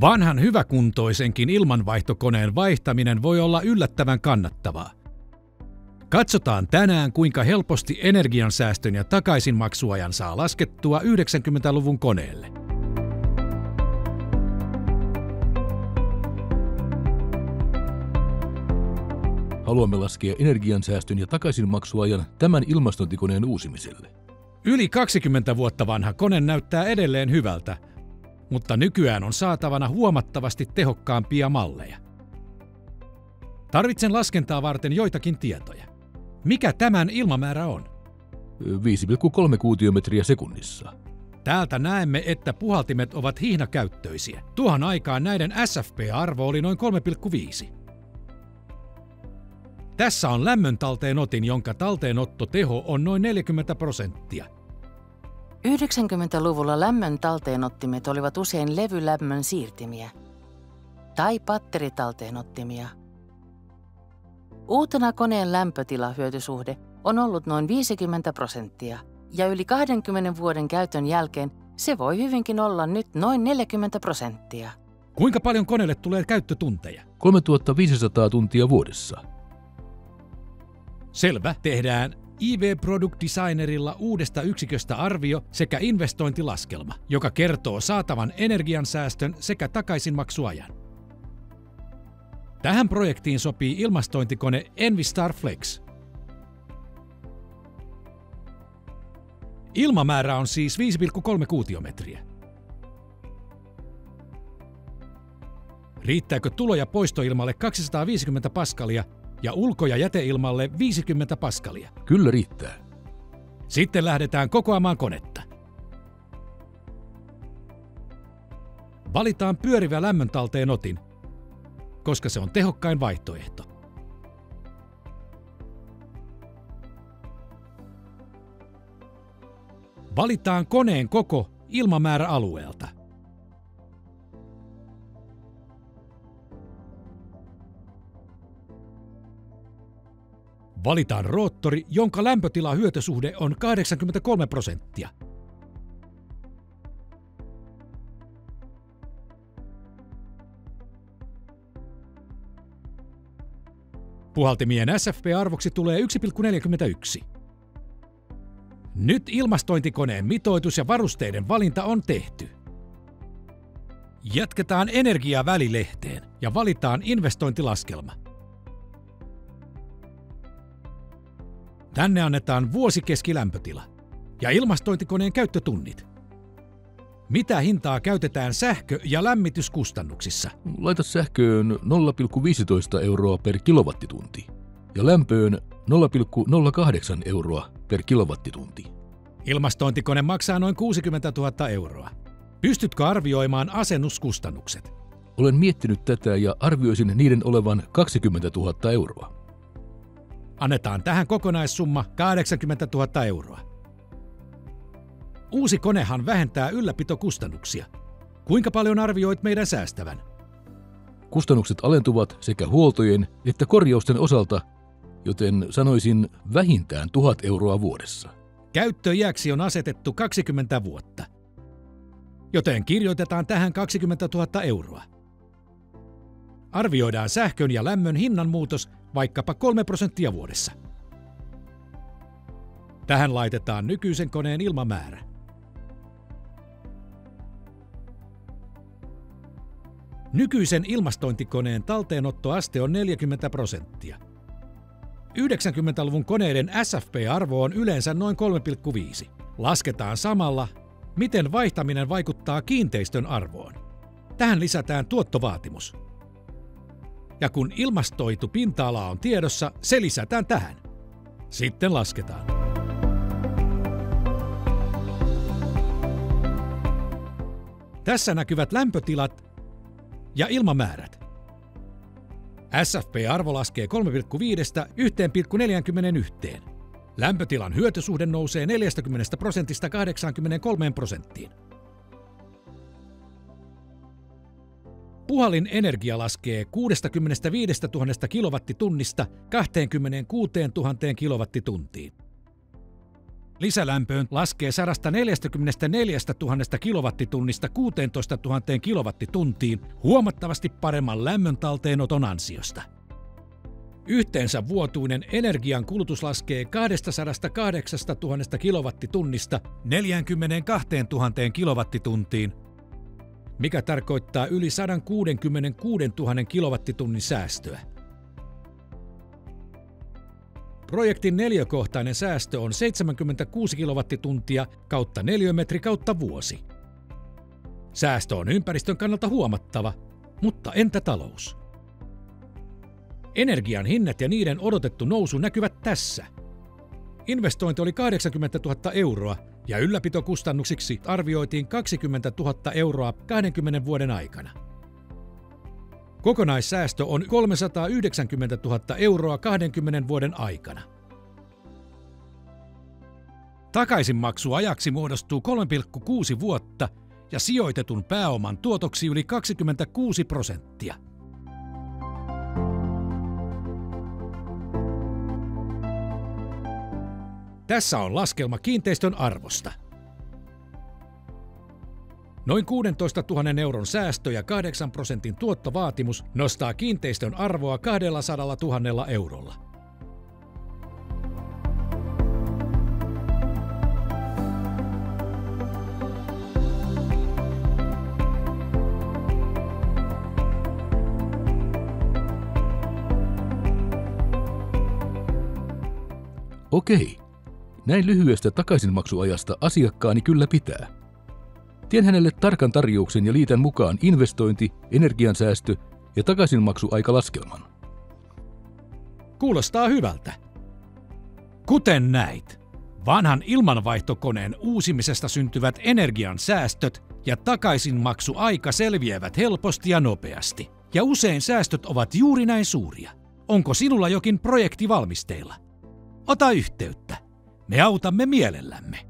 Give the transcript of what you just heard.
Vanhan hyväkuntoisenkin ilmanvaihtokoneen vaihtaminen voi olla yllättävän kannattavaa. Katsotaan tänään, kuinka helposti energiansäästön ja takaisinmaksuajan saa laskettua 90-luvun koneelle. Haluamme laskea energiansäästön ja takaisinmaksuajan tämän ilmastointikoneen uusimiselle. Yli 20 vuotta vanha kone näyttää edelleen hyvältä, mutta nykyään on saatavana huomattavasti tehokkaampia malleja. Tarvitsen laskentaa varten joitakin tietoja. Mikä tämän ilmamäärä on? 5,3 kuutiometriä sekunnissa. Täältä näemme, että puhaltimet ovat hihnakäyttöisiä. Tuohon aikaan näiden SFP-arvo oli noin 3,5. Tässä on lämmön talteenotin, jonka talteenottoteho on noin 40%. 90-luvulla lämmön talteenottimet olivat usein levylämmön siirtimiä tai patteritalteenottimia. Uutena koneen lämpötilahyötysuhde on ollut noin 50% ja yli 20 vuoden käytön jälkeen se voi hyvinkin olla nyt noin 40%. Kuinka paljon koneelle tulee käyttötunteja? 3500 tuntia vuodessa. Selvä, tehdään IV Product Designerilla uudesta yksiköstä arvio sekä investointilaskelma, joka kertoo saatavan energiansäästön sekä takaisinmaksuajan. Tähän projektiin sopii ilmastointikone Envistar Flex. Ilmamäärä on siis 5,3 kuutiometriä. Riittääkö tulo- ja poistoilmalle 250 paskalia ja ulko- ja jäteilmalle 50 paskalia? Kyllä riittää. Sitten lähdetään kokoamaan konetta. Valitaan pyörivä lämmöntalteenotin, koska se on tehokkain vaihtoehto. Valitaan koneen koko ilmamääräalueelta. Valitaan roottori, jonka lämpötilahyötysuhde on 83%. Puhaltimien SFP-arvoksi tulee 1,41. Nyt ilmastointikoneen mitoitus ja varusteiden valinta on tehty. Jatketaan energiavälilehteen ja valitaan investointilaskelma. Tänne annetaan vuosikeskilämpötila ja ilmastointikoneen käyttötunnit. Mitä hintaa käytetään sähkö- ja lämmityskustannuksissa? Laita sähköön 0,15 euroa per kilowattitunti ja lämpöön 0,08 euroa per kilowattitunti. Ilmastointikone maksaa noin 60 000 euroa. Pystytkö arvioimaan asennuskustannukset? Olen miettinyt tätä ja arvioisin niiden olevan 20 000 euroa. Annetaan tähän kokonaissumma 80 000 euroa. Uusi konehan vähentää ylläpitokustannuksia. Kuinka paljon arvioit meidän säästävän? Kustannukset alentuvat sekä huoltojen että korjausten osalta, joten sanoisin vähintään 1 000 euroa vuodessa. Käyttöiäksi on asetettu 20 vuotta, joten kirjoitetaan tähän 20 000 euroa. Arvioidaan sähkön ja lämmön hinnanmuutos vaikkapa 3% vuodessa. Tähän laitetaan nykyisen koneen ilmamäärä. Nykyisen ilmastointikoneen talteenottoaste on 40%. 90-luvun koneiden SFP-arvo on yleensä noin 3,5. Lasketaan samalla, miten vaihtaminen vaikuttaa kiinteistön arvoon. Tähän lisätään tuottovaatimus. Ja kun ilmastoitu pinta-ala on tiedossa, se lisätään tähän. Sitten lasketaan. Tässä näkyvät lämpötilat ja ilmamäärät. SFP-arvo laskee 3,5 1,41. Lämpötilan hyötysuhde nousee 40% 83%. Puhalin energia laskee 65 000 kilowattitunnista 26 000 kilowattituntiin. Lisälämpöön laskee 144 000 kilowattitunnista 16 000 kilowattituntiin huomattavasti paremman lämmön talteenoton ansiosta. Yhteensä vuotuinen energian kulutus laskee 208 000 kilowattitunnista 42 000 kilowattituntiin, mikä tarkoittaa yli 166 000 kilowattitunnin säästöä. Projektin neliökohtainen säästö on 76 kilowattituntia kautta neliömetri kautta vuosi. Säästö on ympäristön kannalta huomattava, mutta entä talous? Energian hinnat ja niiden odotettu nousu näkyvät tässä. Investointi oli 80 000 euroa ja ylläpitokustannuksiksi arvioitiin 20 000 euroa 20 vuoden aikana. Kokonaissäästö on 390 000 euroa 20 vuoden aikana. Takaisinmaksuajaksi muodostuu 3,6 vuotta ja sijoitetun pääoman tuotoksi yli 26%. Tässä on laskelma kiinteistön arvosta. Noin 16 000 euron säästö ja 8% tuottovaatimus nostaa kiinteistön arvoa 200 000 eurolla. Okei, näin lyhyestä takaisinmaksuajasta asiakkaani kyllä pitää. Tien hänelle tarkan tarjouksen ja liitän mukaan investointi, energiansäästö ja takaisinmaksuaikalaskelman. Kuulostaa hyvältä. Kuten näit, vanhan ilmanvaihtokoneen uusimisesta syntyvät energiansäästöt ja takaisinmaksuaika selviävät helposti ja nopeasti. Ja usein säästöt ovat juuri näin suuria. Onko sinulla jokin projekti valmisteilla? Ota yhteyttä. Me autamme mielellämme.